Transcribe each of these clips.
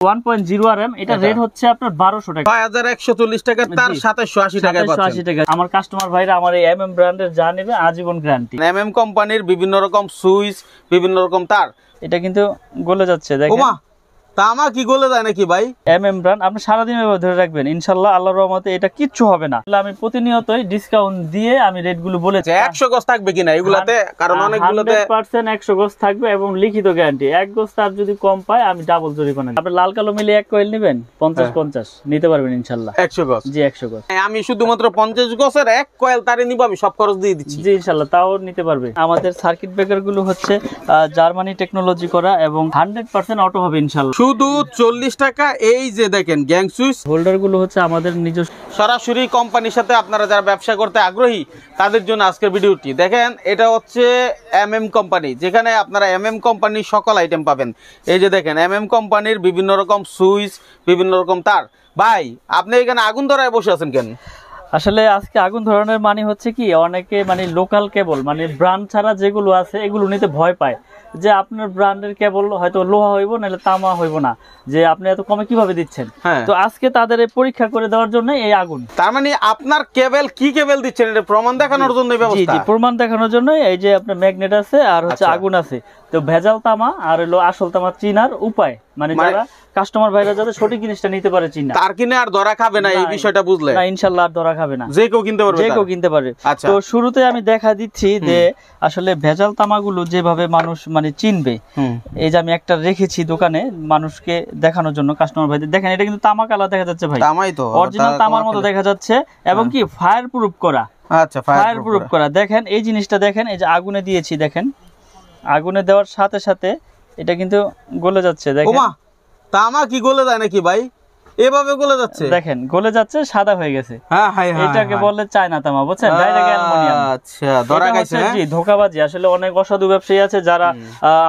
1.0 RM, এটা rate হচ্ছে আপনার 1200 টাকা, 6140 টাকা, তার 2780 টাকায় পাচ্ছেন। 2780 টাকা। আমার কাস্টমার ভাইরা আমার এই MM ব্র্যান্ডের যা নেবে আজীবন গ্যারান্টি। MM কোম্পানির বিভিন্ন রকম সুইচ, বিভিন্ন রকম তার। এটা কিন্তু গলে যাচ্ছে দেখেন। ওমা, তামা কি গলে যায় নাকি ভাই? MM ব্র্যান্ড আপনি সারা দিন এভাবে ধরে রাখবেন, ইনশাআল্লাহ আল্লাহর রহমতে এটা কিচ্ছু হবে না। আমি প্রতিনিয়তই ডিসকাউন্ট দিয়ে আমি রেটগুলো বলেছি। 100 গজ থাকবে কিনা এগুলাতে? কারণ অনেকগুলোতে 100% 100 গজ থাকবে এবং লিখিত গ্যারান্টি। এক গজ তার যদি কম পায় আমি ডাবল জরিমানা। আপনি লাল কালো মিলে এক কয়েল নেবেন 50 নিতে পারবেন ইনশাআল্লাহ। 100 গজ? জি 100 গজ। আমি শুধুমাত্র 50 গজের এক কয়েল তারে নিব, আমি সব খরচ দিয়ে দিচ্ছি। জি ইনশাআল্লাহ তাও নিতে পারবে। আমাদের সার্কিট ব্রেকার গুলো হচ্ছে জার্মানি টেকনোলজি করা এবং 100% অটো হবে ইনশাআল্লাহ। শুধু 40 টাকা। এই যে দেখেন গ্যাং সুইচ হোল্ডার গুলো হচ্ছে আমাদের নিজস্ব। সরাসরি কোম্পানির সাথে আপনারা যারা ব্যবসা করতে আগ্রহী তাদের জন্য আজকের ভিডিওটি দেখেন। এটা হচ্ছে MM কোম্পানি, যেখানে আপনারা MM কোম্পানির সকল আইটেম পাবেন। এই যে দেখেন MM কোম্পানির বিভিন্ন রকম সুইচ, বিভিন্ন রকম তার। ভাই আপনি এখানে আগুন ধরায় বসে আছেন কেন? আসলে আজকে আগুন ধরানোর মানে হচ্ছে কি, অনেকে মানে লোকাল কেবল মানে ব্র্যান্ড ছাড়া যেগুলো আছে এগুলো নিতে ভয় পায়, যে আপনার ব্র্যান্ডের কেবল হয়তো লোহা হইব নাহলে তামা হইব না, যে আপনি এত কমে কিভাবে দিচ্ছেন। তো আজকে তাদের পরীক্ষা করে দেওয়ার জন্য এই আগুন। তার মানে আপনার কেবল কি কেবল দিচ্ছেন, এটা প্রমাণ দেখানোর জন্য এই ব্যবস্থা? জি প্রমাণ দেখানোর জন্য। এই যে আপনার ম্যাগনেট আছে আর হচ্ছে আগুন আছে। তো ভেজাল তামা আর হলো আসল তামা চিনার উপায়, মানে যারা কাস্টমার ভাইরা যাতে সঠিক জিনিসটা নিতে পারে চিনা, তার কিনে আর ধরা খাবে না এই বিষয়টা বুঝলে? না ইনশাআল্লাহ আর ধরা খাবে না, যে কেউ কিনতে পারবে, যে কেউ কিনতে পারবে। তো শুরুতে আমি দেখা দিচ্ছি যে আসলে ভেজাল তামাগুলো যেভাবে মানুষ মানে চিনবে। এই যে আমি একটা রেখেছি দোকানে মানুষকে দেখানোর জন্য, কাস্টমার ভাইদের দেখেন, এটা কিন্তু তামা কালার দেখা যাচ্ছে ভাই, তামাই তো অরিজিনাল তামার মতো দেখা যাচ্ছে এবং কি ফায়ার প্রুফ করা। আচ্ছা ফায়ার প্রুফ করা। দেখেন এই জিনিসটা দেখেন, এই যে আগুনে দিয়েছি দেখেন, আগুনে দেওয়ার সাথে সাথে এটা কিন্তু গলে যাচ্ছে দেখেন। ওমা, তামা কি গলে যায় নাকি ভাই? এভাবে গলে যাচ্ছে দেখেন, গলে যাচ্ছে, সাদা হয়ে গেছে। এটাকে বলে চায়না তামা, বুঝছেন? Direct aluminium. আচ্ছা ধরা গেছে। জি ধোঁকাবাজি। আসলে অনেক অসাধু ব্যবসায়ী আছে যারা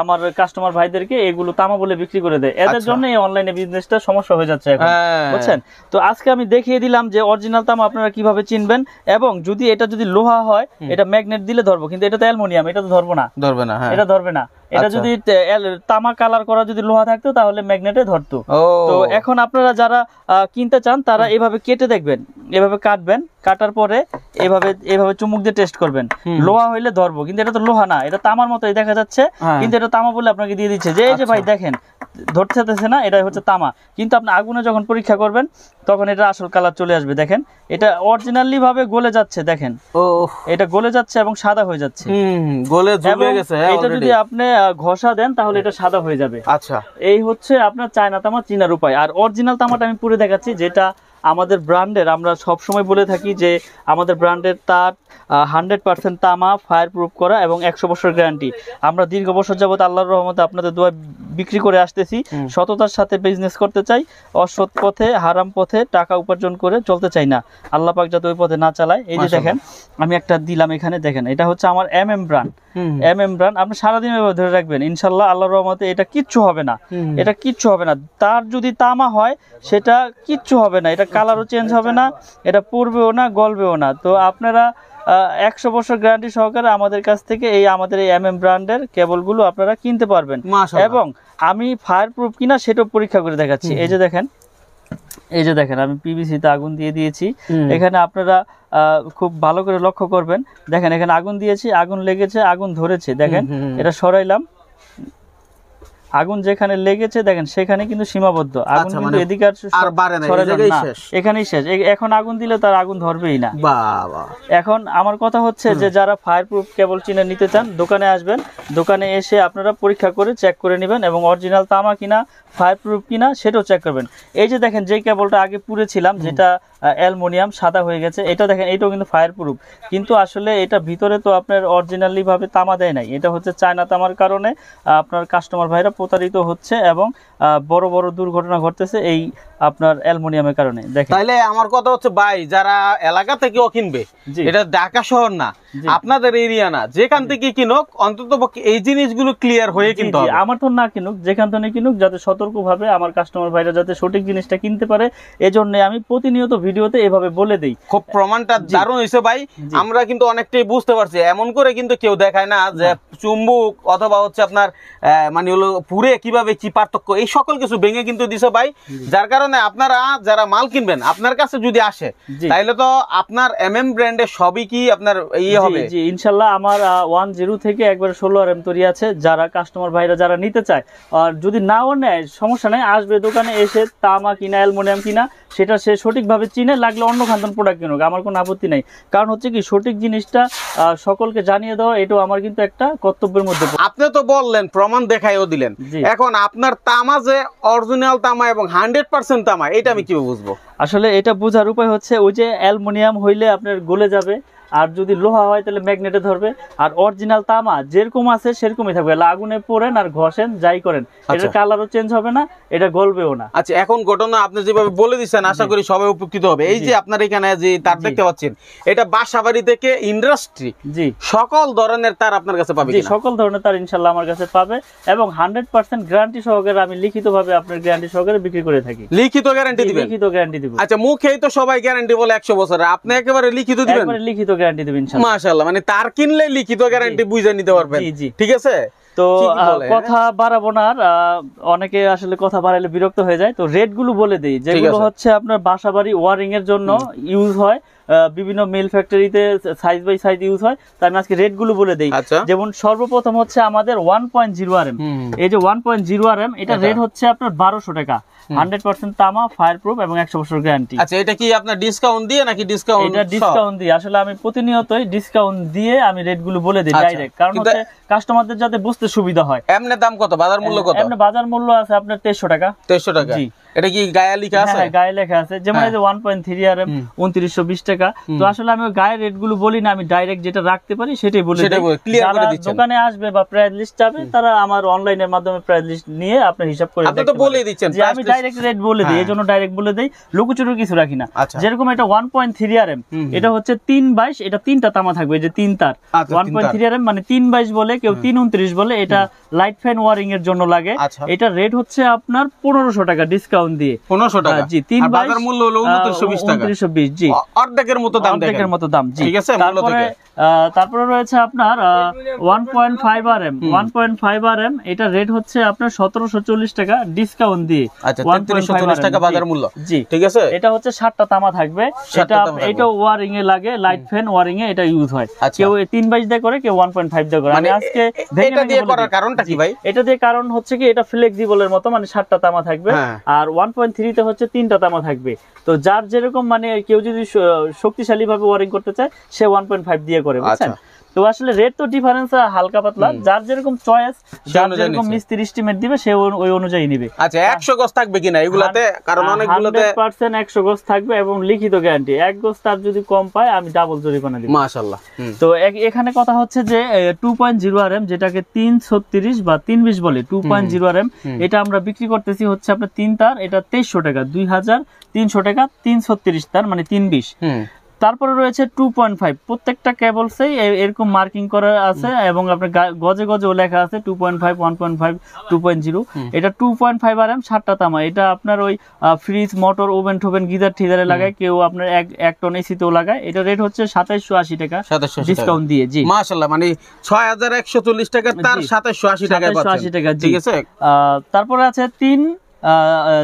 আমার কাস্টমার ভাইদেরকে এগুলো তামা বলে বিক্রি করে দেয়। এদের জন্য এই অনলাইনে বিজনেসটা সমস্যা হয়ে যাচ্ছে এখন, বুঝছেন? তো আজকে আমি দেখিয়ে দিলাম যে অরিজিনাল তামা আপনারা কিভাবে চিনবেন, এবং যদি এটা যদি লোহা হয় এটা ম্যাগনেট দিলে ধরবো, কিন্তু এটা তো অ্যালুমিনিয়াম, এটা তো ধরবো না, ধরবে না, এটা ধরবে না। এটা যদি তামা কালার করা যদি লোহা থাকতো তাহলে ম্যাগনেটে ধরতো। তো এখন আপনারা যারা কিনতে চান তারা এভাবে কেটে দেখবেন, এভাবে কাটবেন, কাটার পরে এভাবে চুমুক দিয়ে টেস্ট করবেন। লোহা হইলে ধরবো, কিন্তু এটা তো লোহা না, এটা তামার মতোই দেখা যাচ্ছে, কিন্তু এটা তামা বলে আপনাকে দিয়ে দিচ্ছে যে এই যে ভাই দেখেন ধরতেছে না, এটা হচ্ছে তামা। কিন্তু আপনি আগুনে যখন পরীক্ষা করবেন তখন এটা আসল কালার চলে আসবে। দেখেন এটা অরিজিনালি ভাবে গলে যাচ্ছে, দেখেন এটা গলে যাচ্ছে এবং সাদা হয়ে যাচ্ছে, গলে ঝুলে গেছে। এটা যদি আপনি ঘষা দেন তাহলে এটা সাদা হয়ে যাবে। আচ্ছা, এই হচ্ছে আপনার চায়না তামা চিনার উপায়। আর অরিজিনাল তামাটা আমি পুরো দেখাচ্ছি, যেটা আমাদের ব্র্যান্ডের, আমরা সব সময় বলে থাকি যে আমাদের ব্র্যান্ডের তার 100% তামা, ফায়ার প্রুফ করা এবং 100 বছর গ্যারান্টি। আমরা দীর্ঘ বছর যাবত আল্লাহর রহমতে আপনাদের দোয়া বিক্রি করে আসতেছি। সততার সাথে বিজনেস করতে চাই, অসৎ পথে হারাম পথে টাকা উপার্জন করে চলতে চাই না। আল্লাহ পাক যাতে ওই পথে না চালায়। এই যে দেখেন আমি একটা দিলাম এখানে, দেখেন এটা হচ্ছে আমার MM ব্র্যান্ড। MM ব্র্যান্ড আপনি সারাদিন এভাবে ধরে রাখবেন, ইনশাআল্লাহ আল্লাহর রহমতে এটা কিচ্ছু হবে না, এটা কিচ্ছু হবে না। তার যদি তামা হয় সেটা কিচ্ছু হবে না, এটা কালারও চেঞ্জ হবে না, এটা পড়বেও না, গলবেও না। তো আপনারা 100 বছর গ্যারান্টি সহকারে আমাদের কাছ থেকে আমাদের এই MM ব্র্যান্ডের কেবলগুলো আপনারা কিনতে পারবেন। এবং আমি ফায়ার প্রুফ কিনা সেটাও পরীক্ষা করে দেখাচ্ছি। এই যে দেখেন, এই যে দেখেন আমি PVC তে আগুন দিয়ে দিয়েছি। এখানে আপনারা খুব ভালো করে লক্ষ্য করবেন, দেখেন এখানে আগুন দিয়েছি, আগুন লেগেছে, আগুন ধরেছে, দেখেন এটা সরাইলাম, আগুন যেখানে লেগেছে দেখেন সেখানে কিন্তু সীমাবদ্ধ, আগুন কিন্তু এদিকে আর বাড়ে না, এখানেই শেষ। এখন আগুন দিলে তার আগুন ধরবেই না। এখন আমার কথা হচ্ছে যে যারা ফায়ার প্রুফ কেবল চিনে নিতে চান দোকানে আসবেন, দোকানে এসে আপনারা পরীক্ষা করে চেক করে নেবেন এবং অরিজিনাল তামা কিনা, ফায়ার প্রুফ কিনা সেটাও চেক করবেন। এই যে দেখেন যে কেবলটা আগে পুড়েছিলাম, যেটা অ্যালুমিনিয়াম সাদা হয়ে গেছে, এটা দেখেন এটাও কিন্তু ফায়ার প্রুফ, কিন্তু আসলে এটা ভিতরে তো আপনার অরিজিনালি ভাবে তামা দেয় নাই, এটা হচ্ছে চায়না তামার কারণে আপনার কাস্টমার ভাইরা প্রতারিত হচ্ছে এবং বড় বড় দুর্ঘটনা ঘটতেছে এই আপনার অ্যালুমিনিয়ামের কারণে। দেখেন তাইলে আমার কথা হচ্ছে ভাই, যারা এলাকা থেকেও কিনবে, এটা ঢাকা শহর না, আপনাদের এরিয়া না, যেখান থেকে কিনুক অন্তত এই জিনিসগুলো ক্লিয়ার হয়ে কিনতে হবে। আমার তো না কিনুক, যেখান থেকে কিনুক, যাতে সতর্কভাবে আমার কাস্টমার ভাইরা যাতে সঠিক জিনিসটা কিনতে পারে, এজন্য আমি প্রতিনিয়ত ভিডিওতে এভাবে বলে দেই। খুব প্রমাণটা দারুণ হয়েছে ভাই, আমরা কিন্তু অনেকটাই বুঝতে পারছি। এমন করে কিন্তু কেউ দেখায় না যে চুম্বক অথবা হচ্ছে আপনার মানে হলো পুরে কিভাবে কি পার্থক্য এই সকল কিছু ভেঙে কিন্তু দিছে ভাই, যার কারণে আপনারা যারা মাল কিনবেন আপনার কাছে যদি আসে তাহলে তো আপনার MM ব্র্যান্ডের সবই কি আপনার ইয়ে হবে। জি ইনশাআল্লাহ আমার 10 থেকে একবারে 16 RM তৈরি আছে, যারা কাস্টমার ভাইরা যারা নিতে চায় আর যদি নাও নেয় সমস্যা নাই, আসবে দোকানে এসে তামা কিনা অ্যালুমিনিয়াম কিনা সেটা সে সঠিকভাবে চিনে, লাগলে অন্য খানদান প্রোডাক্ট কিনুক, আমার কোনো আপত্তি নাই। কারণ হচ্ছে কি সঠিক জিনিসটা সকলকে জানিয়ে দেওয়া এটাও আমার কিন্তু একটা কর্তব্যের মধ্যে। আপনি তো বললেন প্রমাণ দেখাইও দিলেন, এখন আপনার তামা যে অরিজিনাল তামা এবং 100% তামা এটা আমি কিভাবে বুঝবো? আসলে এটা বোঝার উপায় হচ্ছে ওই যে অ্যালুমিনিয়াম হইলে আপনার গলে যাবে, আর যদি লোহা হয় তাহলে ম্যাগনেটে ধরবে, আর অরিজিনাল তামা যেরকম আছে সেরকমই থাকবে, আগুনে পোড়েন আর ঘষেন যাই করেন এটার কালারও চেঞ্জ হবে না, এটা গলবেও না। আচ্ছা এখন ঘটনা আপনি যেভাবে বলে দিচ্ছেন আশা করি সবাই উপকৃত হবে। এই যে আপনার এখানে যে তার দেখতে পাচ্ছেন এটা বাসাবাড়ি থেকে ইন্ডাস্ট্রি জি সকল ধরনের তার আপনার কাছে পাবে, সকল ধরনের তার ইনশাআল্লাহ আমার কাছে পাবে, এবং 100% গ্যারান্টি সহকারে আমি লিখিতভাবে আপনার গ্যারান্টি সহকারে বিক্রি করে থাকি। লিখিত গ্যারান্টি দিবেন? লিখিত গ্যারান্টি দিব। আচ্ছা মুখেই তো সবাই গ্যারান্টি বলে 100 বছরের, আপনি একেবারে লিখিত দিবেন? একেবারে লিখিত গ্যারান্টি দিবেন ইনশাআল্লাহ। মাশাআল্লাহ, মানে তার কিনলে লিখিত গ্যারান্টি বুঝে নিতে পারবেন। ঠিক আছে, তো কথা বাড়াবো না, অনেকে আসলে কথা বাড়াইলে বিরক্ত হয়ে যায়, তো রেট গুলো বলে দেই যেগুলো হচ্ছে আপনার বাসাবাড়ি ওয়ারিং এর জন্য ইউজ হয়, বিভিন্ন মিল ফ্যাক্টরিতে সাইজ বাই সাইজ ইউজ হয়, তাই আমি আজকে রেট গুলো বলে দেই। যেমন সর্বপ্রথম হচ্ছে আমাদের 1.0 RM, এই যে 1.0 RM এটা রেট হচ্ছে আপনার 1200 টাকা, 100% তামা, ফায়ার প্রুফ এবং 100 বছর গ্যারান্টি। আচ্ছা এটা কি আপনার ডিসকাউন্ট দিয়ে নাকি ডিসকাউন্ট? এটা ডিসকাউন্ট দিয়ে, আসলে আমি প্রতিনিয়তই ডিসকাউন্ট দিয়ে আমি রেট গুলো বলে দিই ডাইরেক্ট, কারণ হচ্ছে কাস্টমারদের যাতে বুঝতে সুবিধা হয়। এমনি দাম কত, বাজার মূল্য কত? এমনি বাজার মূল্য আছে আপনার 2300 টাকা। 2300 টাকা? জি। এটা কি গায়ে লেখা আছে? হ্যাঁ গায়ে লেখা আছে, যেমন এই যে 1.3 RM 2920 টাকা। তো আসলে আমি ওই গায়ের রেট গুলো বলি না, আমি ডাইরেক্ট যেটা রাখতে পারি সেটাই বলে দিই। যারা দোকানে আসবে বা প্রাইস লিস্ট চাবে তারা আমার অনলাইনের মাধ্যমে প্রাইস লিস্ট নিয়ে আপনার হিসাব করে আপনি তো বলেই দিচ্ছেন যে আমি ডাইরেক্ট রেট বলে দিই, এজন্য ডাইরেক্ট বলে দেই, লুকোচুরি কিছু রাখি না। যেরকম এটা 1.3 RM এটা হচ্ছে 322, এটা তিনটা তামা থাকবে, এই যে তিন তার 1.3 RM মানে 322 বলে, কেউ 329 বলে, এটা লাইট ফ্যান ওয়ারিং এর জন্য লাগে। এটা রেট হচ্ছে আপনার 1500 টাকা ডিসকাউন্ট দিয়ে। 1500 টাকা? জি। 322 বাজার মূল্য হলো 2920 টাকা। 2920 জি, অর্ধেকের মতো দাম, অর্ধেকের মতো দাম জি। ঠিক আছে, মূল্য থেকে তারপরে রয়েছে আপনার 1.5 RM 1.5 RM এটা রেট হচ্ছে আপনার 1740 টাকা ডিসকাউন্ট দিয়ে। আচ্ছা 3340 টাকা বাজার মূল্য জি। ঠিক আছে, এটা হচ্ছে 7টা তামা থাকবে, এটা ওয়ারিং এ লাগে, লাইট ফ্যান ওয়ারিং এ এটা ইউজ হয়। কেউ 322 দিয়ে করে, কেউ 1.5 দিয়ে করে। আমি আজকে এটা দিয়ে করার কারণটা কি ভাই? এটা দিয়ে কারণ হচ্ছে কি এটা ফ্লেক্সিবলের মতো, মানে 7টা তামা থাকবে, আর 1.3 তে হচ্ছে 3টা তামা থাকবে। তো যার যেরকম মানে কেউ যদি শক্তিশালী ভাবে ওয়ারিং করতে চায় সে 1.5 দিয়ে করে, বুঝছেন? তো আসলে রেট তো ডিফারেন্স হালকা পাতলা, যার যেরকম চয়েস, যার যেরকম মিস্ত্রি এস্টিমেট দিবে সে ওই অনুযায়ী নেবে। আচ্ছা 100 গজ থাকবে কিনা এগুলাতে? কারণ অনেকগুলোতে 100% 100 গজ থাকবে এবং লিখিত গ্যারান্টি, এক গজ তার যদি কম পায় আমি ডাবল জরিমানা দিব। মাশাআল্লাহ। তো এখানে কথা হচ্ছে যে 2.0 RM যেটাকে 336 বা 320 বলে, 2.0 RM এটা আমরা বিক্রি করতেছি হচ্ছে আপনার 3 তার, এটা 2300 টাকা, 2300 টাকা 336 তার মানে 320। তারপরে রয়েছে 2.5, প্রত্যেকটা কেবলসেই এরকম মার্কিং করা আছে এবং আপনার গজে গজেও লেখা আছে 2.5, 1.5, 2.0। এটা 2.5 RM 7টা তামা, এটা আপনার ওই ফ্রিজ, মোটর, ওভেন টোভেন, গিজার ঠিজারে লাগায়, কেউ আপনার 1 টন এসিতেও লাগায়। এটা রেট হচ্ছে 2780 টাকা ডিসকাউন্ট দিয়ে। জি মাশাআল্লাহ, মানে 6140 টাকা তার 2780 টাকা পাচ্ছেন। ঠিক আছে। তারপরে আছে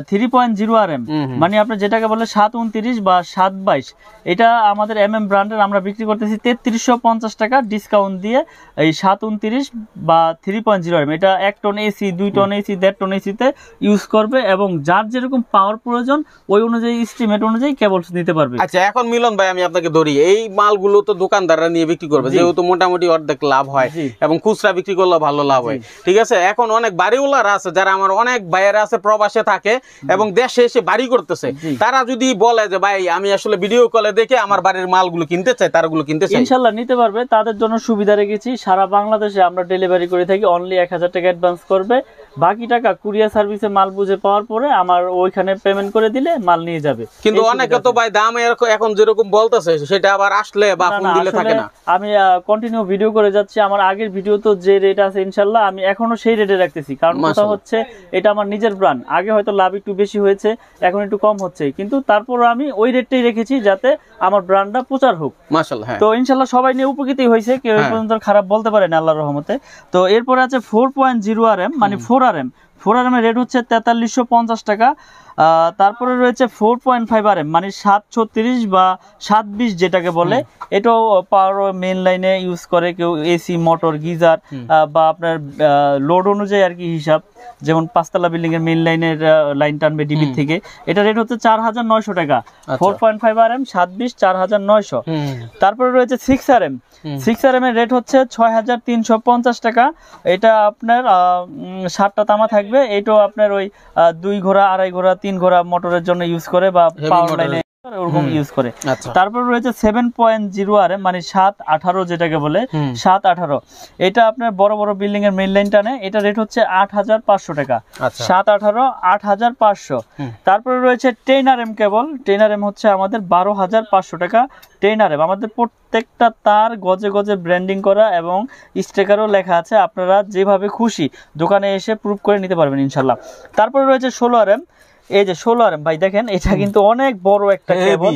3.0 RM মানে আপনার যেটাকে বলে 729 বা 722, এটা আমাদের MM ব্র্যান্ডের আমরা বিক্রি করতেছি 3350 টাকা ডিসকাউন্ট দিয়ে। এই 729 বা 3.0 RM এটা 1 ton AC, 2 ton AC, 1.5 ton এসিতে ইউজ করবে এবং যার যেরকম পাওয়ার প্রয়োজন ওই অনুযায়ী এস্টিমেট অনুযায়ী কেবলস নিতে পারবে। আচ্ছা এখন মিলন ভাই আমি আপনাকে ধরি, এই মালগুলো তো দোকানদাররা নিয়ে বিক্রি করবে, যেহেতু মোটামুটি অর্ধেক লাভ হয় এবং খুচরা বিক্রি করলে ভালো লাভ হয়। ঠিক আছে, এখন অনেক বাড়িওয়ালারা আছে যারা আমার অনেক ভাইয়েরা আছে প্রবাসে থাকে এবং দেশে এসে বাড়ি করতেছে, তারা যদি বলে যে ভাই আমি আসলে ভিডিও কলে দেখে আমার বাড়ির মালগুলো কিনতে চাই, তারগুলো কিনতে চাই, ইনশাআল্লাহ নিতে পারবে। তাদের জন্য সুবিধা রেখেছি, সারা বাংলাদেশে আমরা ডেলিভারি করে থাকি। অনলি 1000 টাকা অ্যাডভান্স করবে, বাকি টাকা কুরিয়ার সার্ভিসে মাল বুঝে পাওয়ার পরে আমার ওইখানে পেমেন্ট করে দিলে মাল নিয়ে যাবে। কিন্তু অনেকে তো ভাই দাম এখন যেরকম বলতেছে সেটা আবার আসলে বা ফোন দিলে থাকে না। আমি কন্টিনিউ ভিডিও করে যাচ্ছি, আমার আগের ভিডিও তো যে রেট আছে ইনশাআল্লাহ আমি এখনো সেই রেটে রাখতেছি, কারণ কথা হচ্ছে এটা আমার নিজের ব্র্যান্ড। আগে হয়তো লাভ একটু বেশি হয়েছে, এখন একটু কম হচ্ছে, কিন্তু তারপর আমি ওই রেটটাই রেখেছি যাতে আমার ব্র্যান্ডটা প্রচার হোক। মাশাআল্লাহ। তো ইনশাআল্লাহ সবাই নিয়ে উপকৃত হয়েছে, কেউ এই পর্যন্ত খারাপ বলতে পারে না আল্লাহর রহমতে। তো এরপর আছে 4.0 RM মানে 4 RM 4RM এর রেট হচ্ছে 4350 টাকা। তারপরে রয়েছে 4.5 RM মানে 736 বা 720 যেটাকে বলে, এটাও পাওয়ার মেইন লাইনে ইউজ করে কেউ, এসি মোটর গিজার বা আপনার লোড অনুযায়ী আর কি হিসাব, যেমন 5 তলা বিল্ডিং এর মেইন লাইনের লাইন টানবে ডিবি থেকে, এটা রেট হচ্ছে 4900 টাকা। 4.5 RM 720 4900। তারপরে রয়েছে 6RM। 6RM এর রেট হচ্ছে 6350 টাকা। এটা আপনার 7টা তামা থাকবে, এটাও আপনার ওই 2 ঘোড়া 2.5 ঘোড়া 3 ঘোড়া মোটরের জন্য ইউজ করে বা পাওয়ার লাইনে ওরকম ইউজ করে। তারপর রয়েছে 7.0 RM মানে 718 যেটাকে বলে 718, এটা আপনার বড় বড় বিল্ডিং এর মেইন লাইন টানে, এটা রেট হচ্ছে 8500 টাকা। 718 8500। তারপরে রয়েছে 10 RM কেবল, 10 RM হচ্ছে আমাদের 12500 টাকা। 10 RM আমাদের প্রত্যেকটা তার গজে গজে ব্র্যান্ডিং করা এবং স্টিকারও লেখা আছে, আপনারা যেভাবে খুশি দোকানে এসে প্রুফ করে নিতে পারবেন ইনশাল্লাহ। তারপরে রয়েছে 16 RM। এই যে 16 RM ভাই দেখেন, এটা কিন্তু অনেক বড় একটা কেবল,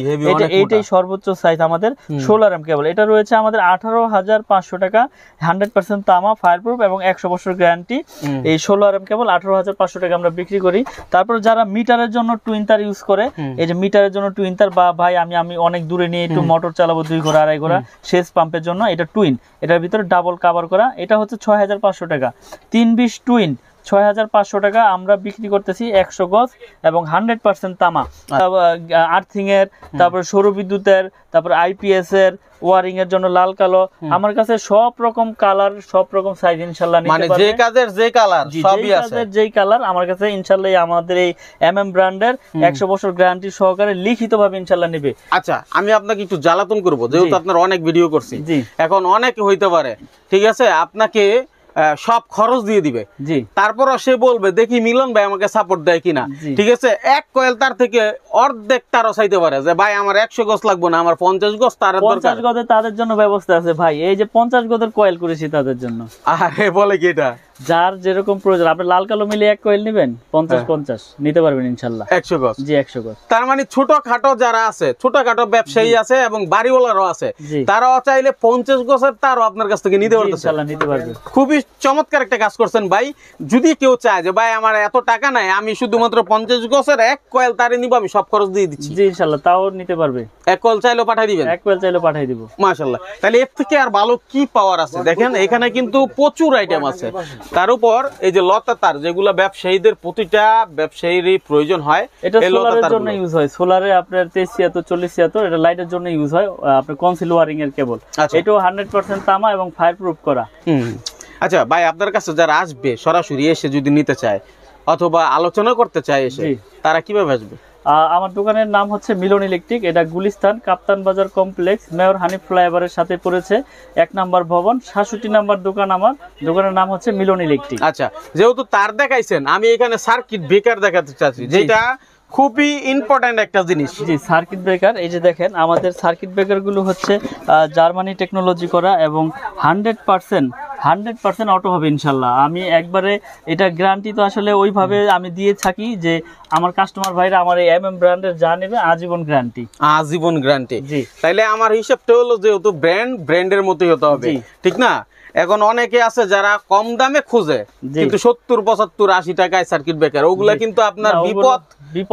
এইটাই সর্বোচ্চ সাইজ আমাদের 16 RM কেবল। এটা রয়েছে আমাদের 18500 টাকা। 100% তামা, ফায়ারপ্রুফ এবং 100 বছর গ্যারান্টি। এই 16 RM কেবল 18500 টাকা আমরা বিক্রি করি। তারপর যারা মিটারের জন্য টুইন তার ইউজ করে, এই যে মিটারের জন্য টুইন তার, বা ভাই আমি অনেক দূরে নিয়ে একটু মোটর চালাবো 2 ঘোড়া 2.5 ঘোড়া সেচ পাম্পের জন্য, এটা টুইন, এটার ভিতরে ডাবল কভার করা, এটা হচ্ছে 6500 টাকা। 320 টুইন 6500 টাকা আমরা বিক্রি করতেছি 100 গজ এবং 100% তামা। আর্থিং এর, তারপর সৌর বিদ্যুতের, তারপর আইপিএস এর ওয়ারিং এর জন্য লাল কালো, আমার কাছে সব রকম কালার সব রকম সাইজ ইনশাআল্লাহ নিতে পারবেন। মানে যে কাজের যে কালার সবই আছে, যেই কালার আমার কাছে ইনশাআল্লাহ আমাদের এই এমএম ব্র্যান্ডের 100 বছর গ্যারান্টি সহকারে লিখিতভাবে ইনশাআল্লাহ নেবে। আচ্ছা, আমি আপনাকে একটু জ্বালাতন করব, যেহেতু আপনার অনেক ভিডিও করছি, এখন অনেক হইতে পারে, ঠিক আছে, আপনাকে সব খরচ দিয়ে দিবে, তারপর সে বলবে দেখি মিলন ভাই আমাকে সাপোর্ট দেয় কিনা, ঠিক আছে, এক কয়েল তার থেকে অর্ধেক তারও চাইতে পারে যে ভাই আমার 100 গজ লাগবে না, আমার 50 গজ তার দরকার। 50 গজে তাদের জন্য ব্যবস্থা আছে ভাই, এই যে 50 গজের কয়েল করেছি তাদের জন্য। আরে বলে কি এটা, যার যেরকম প্রয়োজন, আপনি লাল কালো মিলে এক কয়েল নেবেন 50-50 নিতে পারবেন ইনশাআল্লাহ। 100 গজ, জি 100 গজ। তার মানে ছোটখাটো যারা আছে, ছোটখাটো ব্যবসায়ী আছে এবং বাড়িওয়ালারও আছে, তারাও চাইলে 50 গজের তারও আপনার কাছ থেকে নিতে পারবে ইনশাআল্লাহ, নিতে পারবে। খুবই চমৎকার একটা কাজ করছেন ভাই। যদি কেউ চায় যে ভাই আমার এত টাকা নাই, আমি শুধুমাত্র 50 গজের এক কয়েল তারে নিব, আমি সব খরচ দিয়ে দিচ্ছি, জি ইনশাআল্লাহ তাও নিতে পারবে। এক কয়েল চাইলেও পাঠিয়ে দিবেন, এক কয়েল চাইলেও পাঠিয়ে দিব মাশাআল্লাহ। তাহলে এর থেকে আর ভালো কি পাওয়ার আছে দেখেন, এখানে কিন্তু প্রচুর আইটেম আছে। তার উপর এই যে লতা তার, যেগুলো ব্যবসায়ীদের প্রতিটা ব্যবসায়ীরই প্রয়োজন হয়, এটা সোলারের জন্য ইউজ হয়। সোলারে আপনার 2376 4076 এটা লাইটের জন্য ইউজ হয়, আপনার কনসিল ওয়ারিং এর কেবল। এটাও 100% তামা এবং ফায়ারপ্রুফ করা। আচ্ছা ভাই, আপনার কাছে যারা আসবে সরাসরি এসে যদি নিতে চায় অথবা আলোচনা করতে চায় এসে, তারা কিভাবে আসবে? আমার দোকানের নাম হচ্ছে মিলন ইলেকট্রিক, এটা গুলিস্তান কাপ্তান বাজার কমপ্লেক্স, মেয়র হানিফ ফ্লাইওভারের সাথে পড়েছে, 1 নম্বর ভবন, 67 নম্বর দোকান। আমার দোকানের নাম হচ্ছে মিলন ইলেকট্রিক। আচ্ছা, যেহেতু তার দেখাইছেন, আমি এখানে সার্কিট ব্রেকার দেখাতে চাচ্ছি, যেটা খুবই ইম্পর্টেন্ট একটা জিনিস। জি, সার্কিট ব্রেকার। এই যে দেখেন আমাদের সার্কিট ব্রেকার গুলো হচ্ছে জার্মানি টেকনোলজি করা এবং 100% অটো হবে ইনশাল্লাহ। আমি একবারে এটা গ্যারান্টি তো আসলে ওইভাবে আমি দিয়ে থাকি যে আমার কাস্টমার ভাইরা আমার এই এমএম ব্র্যান্ডের যা নেবে আজীবন গ্যারান্টি। আজীবন গ্যারান্টি। জি, তাইলে আমার হিসাবটা হলো যেহেতু ব্র্যান্ডের মতোই হতে হবে, ঠিক না? এখন অনেকে আছে যারা কম দামে খুঁজে কিন্তু 70 75 80 টাকায় সার্কিট ব্রেকার, ওগুলা কিন্তু আপনার বিপদ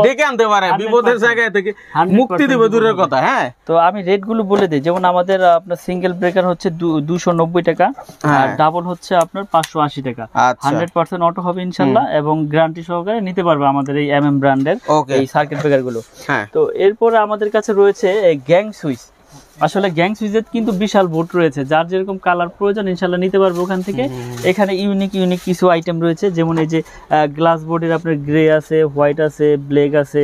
ডেকে আনতে পারে, বিপদের জায়গায় থেকে মুক্তি দিবে দূরের কথা। হ্যাঁ, তো আমি রেট গুলো বলে দিই। যেমন আমাদের আপনার সিঙ্গেল ব্রেকার হচ্ছে 290 টাকা, আর ডাবল হচ্ছে আপনার 580 টাকা। 100% অটো হবে ইনশাআল্লাহ এবং গ্যারান্টি সহকারে নিতে পারবে আমাদের এই এমএম ব্র্যান্ডের এই সার্কিট ব্রেকার গুলো। তো এরপরে আমাদের কাছে রয়েছে গ্যাং সুইচ। আসলে গ্যাং সুইচের কিন্তু বিশাল বোর্ড রয়েছে, যার যেরকম কালার প্রয়োজন ইনশাআল্লাহ নিতে পারবে ওখান থেকে। এখানে ইউনিক কিছু আইটেম রয়েছে, যেমন এই যে গ্লাস বোর্ডের আপনার গ্রে আছে, হোয়াইট আছে, ব্ল্যাক আছে।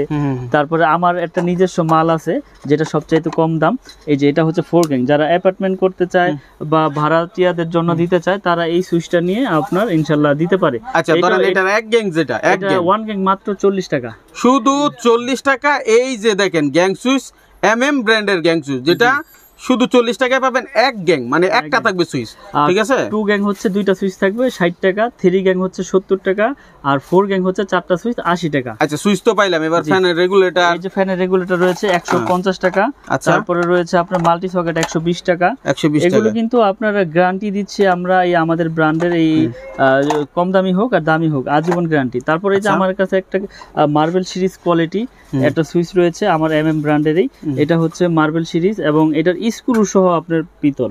তারপরে আমার একটা নিজস্ব মাল আছে যেটা সবচাইতে কম দাম, এই যে এটা হচ্ছে 4 গ্যাং। যারা অ্যাপার্টমেন্ট করতে চায় বা ভাড়াটিয়াদের জন্য দিতে চায় তারা এই সুইচটা নিয়ে আপনার ইনশাআল্লাহ দিতে পারে। আচ্ছা, ধরেন এটা এক গ্যাং, যেটা এক গ্যাং 1 গ্যাং মাত্র 40 টাকা, শুধু 40 টাকা। এই যে দেখেন গ্যাং সুইচ, এমএম ব্র্যান্ডের গ্যাং সুইচ, যেটা শুধু 40 টাকায় পাবেন এক গ্যাং, মানে একটা থাকবে সুইচ, ঠিক আছে? 2 গ্যাং হচ্ছে দুইটা সুইচ থাকবে 60 টাকা, 3 গ্যাং হচ্ছে 70 টাকা, আর 4 গ্যাং হচ্ছে চারটা সুইচ 80 টাকা। আচ্ছা, সুইচ তো পাইলাম, এবার ফ্যানের রেগুলেটর, এই যে ফ্যানের রেগুলেটর রয়েছে 150 টাকা। তারপরে রয়েছে আপনার মাল্টি সকেট 120 টাকা। এগুলো কিন্তু আপনারা গ্যারান্টি দিচ্ছি আমরা এই আমাদের ব্র্যান্ডের এই কম দামি হোক আর দামি হোক আজীবন গ্যারান্টি। তারপরে এই যে আমার কাছে একটা মার্বেল সিরিজ কোয়ালিটি একটা সুইচ রয়েছে আমার এমএম ব্র্যান্ডেরই, এটা হচ্ছে মার্বেল সিরিজ এবং এটার স্ক্রু সহ আপনার পিতল,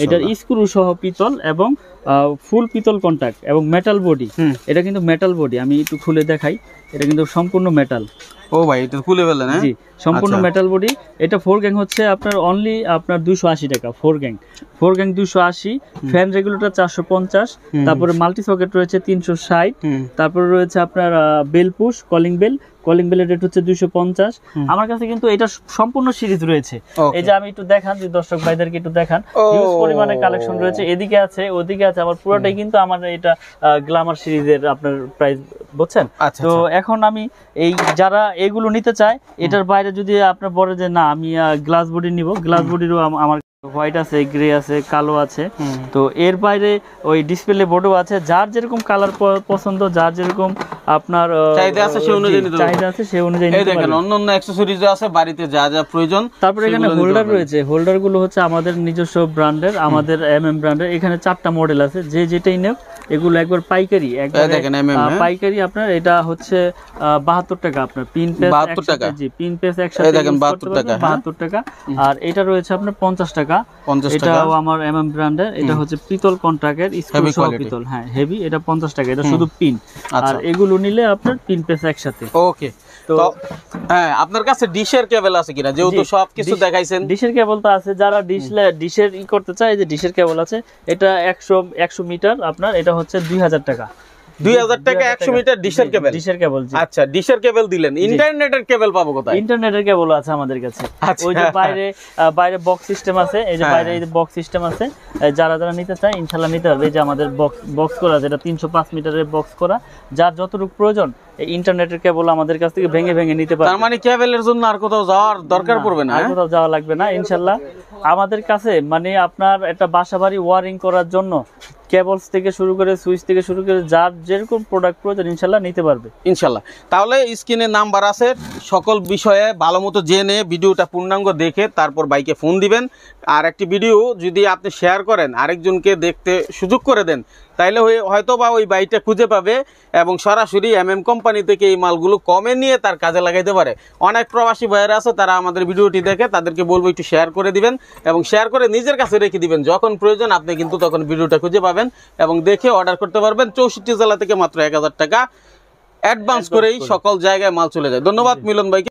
এটার স্ক্রু সহ পিতল এবং ফুল পিতল কন্টাক্ট এবং মেটাল বডি। এটা কিন্তু মেটাল বডি, আমি একটু খুলে দেখাই, এটা কিন্তু সম্পূর্ণ মেটাল। ও ভাই, এটা খুলে ফেলেন? হ্যাঁ জি, সম্পূর্ণ মেটাল বডি। এটা 4 গ্যাং হচ্ছে আপনার অনলি আপনার 280 টাকা। 4 গ্যাং 280। Fan regulator 450। তারপরে মাল্টি সকেট রয়েছে 360। তারপরে রয়েছে আপনার বেল পুশ, কলিং বেলের রেট হচ্ছে 250। আমার কাছে কিন্তু এটা সম্পূর্ণ সিরিজ রয়েছে। এই যে আমি একটু দেখান, যে দর্শক ভাইদেরকে একটু দেখান, হিউজ পরিমাণে কালেকশন রয়েছে, এদিকে আছে ওদিকে আছে, আমার পুরোটাই কিন্তু আমার এটা গ্ল্যামার সিরিজের আপনার প্রাইস, বুঝছেন? তো এখন আমি এই যারা এগুলো নিতে চায়, এটার বাইরে যদি আপনার বলে যে না আমি গ্লাস বডি নিব, গ্লাস বডিরও আমার হোয়াইট আছে, গ্রে আছে, কালো আছে। তো এর বাইরে ওই ডিসপ্লে বোর্ডও আছে, যার যেরকম কালার পছন্দ, যার যেরকম আপনার চাহিদা আছে সেই অনুযায়ী নিতে নিতে পারবেন। অন্যান্য অ্যাকসেসরিজও আছে বাড়িতে যা যা প্রয়োজন। তারপরে এখানে হোল্ডার রয়েছে, হোল্ডার গুলো হচ্ছে আমাদের নিজস্ব ব্র্যান্ডের, আমাদের এমএম ব্র্যান্ডের। এখানে 4টা মডেল আছে, যে যেটাই নেব এগুলো একবার পাইকারি, পাইকারি আপনার এটা হচ্ছে 72 টাকা আপনার পিন পেস 72 টাকা। জি, পিন পেস একসাথে দেখেন 72 টাকা, 72 টাকা। আর এটা রয়েছে আপনার 50 টাকা। এটাও আমার এমএম ব্র্যান্ডের, এটা হচ্ছে পিতল কন্ট্রাক্টের স্ক্রু সহ পিতল, হ্যাঁ হেভি, এটা 50 টাকা, এটা শুধু পিন। আর এগুলো নিলে আপনার পিন পেস একসাথে। ওকে, তো হ্যাঁ আপনার কাছে ডিশের কেবল আছে কিনা? যেহেতু সবকিছু দেখাইছেন, ডিশের কেবল তো আছে, যারা ডিশের করতে চায়, যে ডিশের কেবল আছে, এটা 100 মিটার আপনার, এটা হচ্ছে 2000 টাকা। 2000 টাকা 100 মিটার ডিশের কেবল। আচ্ছা, ডিশের কেবল দিলেন, ইন্টারনেটের কেবল পাবো কোথায়? ইন্টারনেটের কেবল আছে আমাদের কাছে। ওই যে বাইরে বক্স সিস্টেম আছে, এই যে বাইরে এই বক্স সিস্টেম আছে, যারা নিতে চায় ইনশাআল্লাহ নিতে পারবে। এই যে আমাদের বক্স করা, যেটা 305 মিটারের বক্স করা, যার যতটুকু প্রয়োজন এই ইন্টারনেটের কেবল আমাদের কাছ থেকে ভেঙে নিতে পারবে। তার মানে কেবলের জন্য আর কোথাও যাওয়ার দরকার পড়বে না, আর কোথাও যাওয়া লাগবে না ইনশাআল্লাহ। আমাদের কাছে মানে আপনার একটা বাসাবাড়ি ওয়ারিং করার জন্য কেবলস থেকে শুরু করে, সুইচ থেকে শুরু করে, যার যেরকম প্রোডাক্ট প্রয়োজন ইনশাআল্লাহ নিতে পারবে ইনশাআল্লাহ। তাহলে স্ক্রিনে নাম্বার আছে, সকল বিষয়ে ভালো মতো জেনে ভিডিওটা পূর্ণাঙ্গ দেখে তারপর বাইকে ফোন দিবেন। আর একটি ভিডিও যদি আপনি শেয়ার করেন, আরেকজনকে দেখতে সুযোগ করে দেন, তাইলে হয়তো বা ওই বাইকটা খুঁজে পাবে এবং সরাসরি এমএম কোম্পানি থেকে এই মালগুলো কমে নিয়ে তার কাজে লাগাইতে পারে। অনেক প্রবাসী ভাইয়েরা আছে, তারা আমাদের ভিডিওটি দেখে, তাদেরকে বলবো একটু শেয়ার করে দিবেন এবং শেয়ার করে নিজের কাছে রেখে দিবেন। যখন প্রয়োজন আপনি কিন্তু তখন ভিডিওটা খুঁজে পাবেন এবং দেখে অর্ডার করতে পারবেন। 64 জেলা থেকে মাত্র 1000 টাকা অ্যাডভান্স করেই সকল জায়গায় মাল চলে যায়। ধন্যবাদ মিলন ভাইকে।